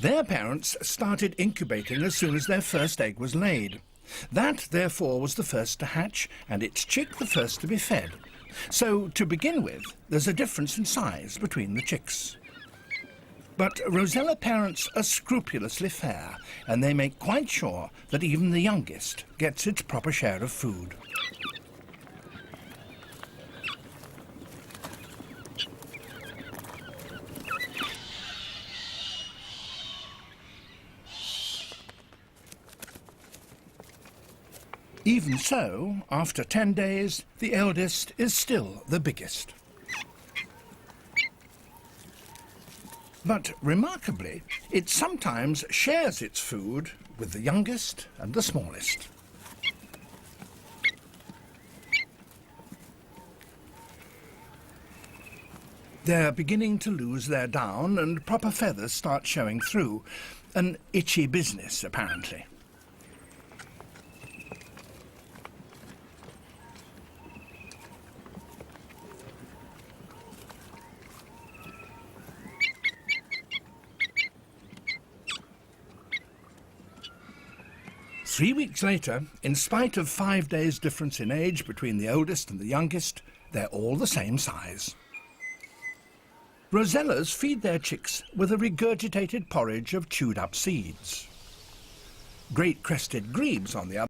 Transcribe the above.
Their parents started incubating as soon as their first egg was laid. That, therefore, was the first to hatch, and its chick the first to be fed. So, to begin with, there's a difference in size between the chicks. But Rosella parents are scrupulously fair, and they make quite sure that even the youngest gets its proper share of food. Even so, after 10 days, the eldest is still the biggest. But remarkably, it sometimes shares its food with the youngest and the smallest. They're beginning to lose their down and proper feathers start showing through. An itchy business, apparently. Three weeks later, in spite of 5 days' difference in age between the oldest and the youngest, they're all the same size. Rosellas feed their chicks with a regurgitated porridge of chewed-up seeds. Great crested grebes, on the other